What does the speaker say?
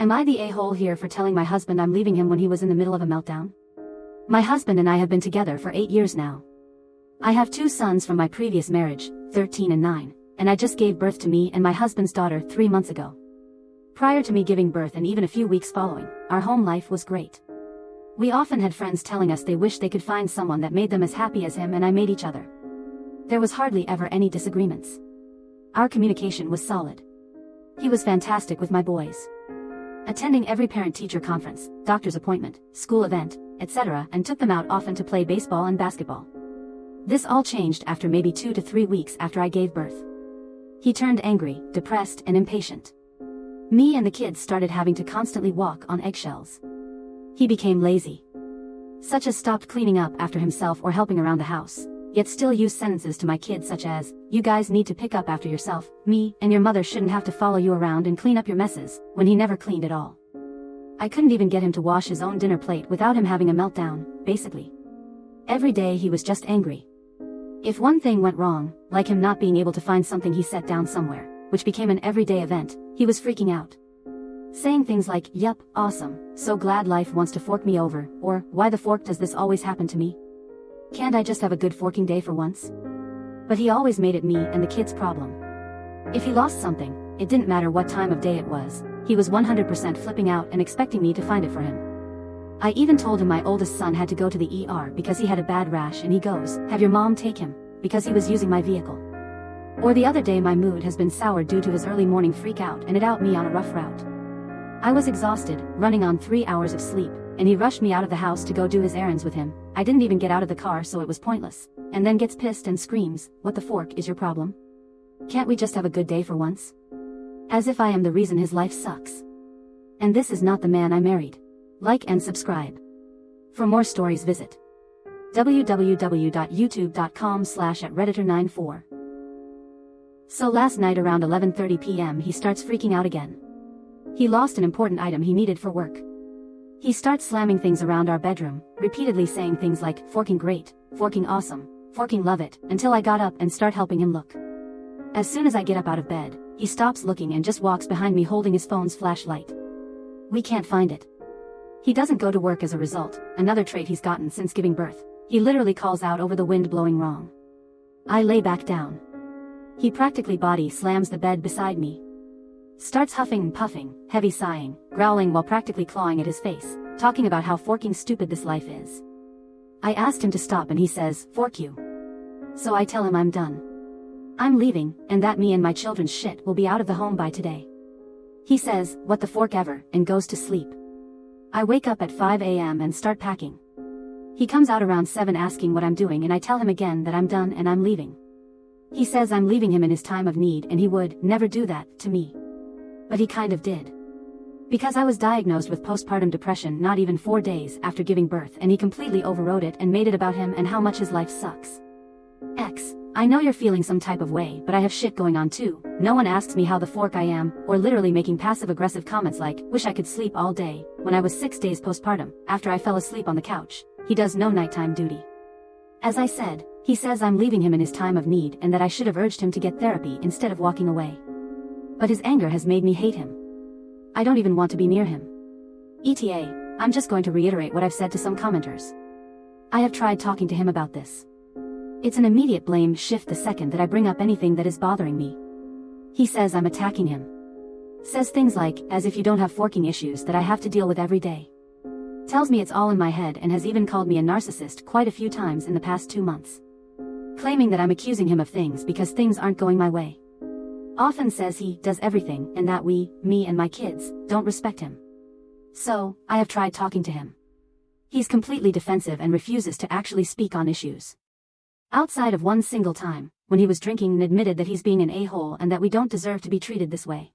Am I the a-hole here for telling my husband I'm leaving him when he was in the middle of a meltdown? My husband and I have been together for 8 years now. I have 2 sons from my previous marriage, 13 and 9, and I just gave birth to me and my husband's daughter 3 months ago. Prior to me giving birth and even a few weeks following, our home life was great. We often had friends telling us they wished they could find someone that made them as happy as him and I made each other. There was hardly ever any disagreements. Our communication was solid. He was fantastic with my boys. Attending every parent-teacher conference, doctor's appointment, school event, etc., and took them out often to play baseball and basketball. This all changed after maybe 2 to 3 weeks after I gave birth. He turned angry, depressed, and impatient. Me and the kids started having to constantly walk on eggshells. He became lazy. Such as stopped cleaning up after himself or helping around the house, yet still used sentences to my kids such as, "You guys need to pick up after yourself, me and your mother shouldn't have to follow you around and clean up your messes," when he never cleaned at all. I couldn't even get him to wash his own dinner plate without him having a meltdown, basically. Every day he was just angry. If one thing went wrong, like him not being able to find something he set down somewhere, which became an everyday event, he was freaking out. Saying things like, "Yup, awesome, so glad life wants to fork me over," or, "Why the fork does this always happen to me? Can't I just have a good forking day for once?" But he always made it me and the kids' problem. If he lost something, it didn't matter what time of day it was, he was 100% flipping out and expecting me to find it for him. I even told him my oldest son had to go to the ER because he had a bad rash and he goes, "Have your mom take him," because he was using my vehicle. Or the other day my mood has been sour due to his early morning freak out and it out me on a rough route. I was exhausted, running on 3 hours of sleep, and he rushed me out of the house to go do his errands with him. I didn't even get out of the car so it was pointless, and then gets pissed and screams, "What the fork is your problem? Can't we just have a good day for once?" As if I am the reason his life sucks. And this is not the man I married. Like and subscribe. For more stories visit www.youtube.com/@redditor94. So last night around 11:30 p.m. he starts freaking out again. He lost an important item he needed for work. He starts slamming things around our bedroom, repeatedly saying things like, "Forking great, forking awesome, forking love it," until I got up and start helping him look. As soon as I get up out of bed, he stops looking and just walks behind me holding his phone's flashlight. We can't find it. He doesn't go to work as a result, another trait he's gotten since giving birth. He literally calls out over the wind blowing wrong. I lay back down. He practically body slams the bed beside me. Starts huffing and puffing, heavy sighing, growling while practically clawing at his face, talking about how forking stupid this life is. I asked him to stop and he says, "Fork you." So I tell him I'm done. I'm leaving, and that me and my children's shit will be out of the home by today. He says, "What the fork ever," and goes to sleep. I wake up at 5 a.m. and start packing. He comes out around 7 asking what I'm doing and I tell him again that I'm done and I'm leaving. He says I'm leaving him in his time of need and he would never do that to me. But he kind of did. Because I was diagnosed with postpartum depression not even 4 days after giving birth and he completely overrode it and made it about him and how much his life sucks. X, I know you're feeling some type of way, but I have shit going on too. No one asks me how the fork I am, or literally making passive-aggressive comments like, "Wish I could sleep all day," when I was 6 days postpartum, after I fell asleep on the couch. He does no nighttime duty. As I said, he says I'm leaving him in his time of need and that I should have urged him to get therapy instead of walking away. But his anger has made me hate him. I don't even want to be near him. ETA, I'm just going to reiterate what I've said to some commenters. I have tried talking to him about this. It's an immediate blame shift the second that I bring up anything that is bothering me. He says I'm attacking him. Says things like, as if you don't have forking issues that I have to deal with every day. Tells me it's all in my head and has even called me a narcissist quite a few times in the past 2 months. Claiming that I'm accusing him of things because things aren't going my way. Often says he does everything and that we, me and my kids, don't respect him. So, I have tried talking to him. He's completely defensive and refuses to actually speak on issues. Outside of one single time, when he was drinking and admitted that he's being an a-hole and that we don't deserve to be treated this way.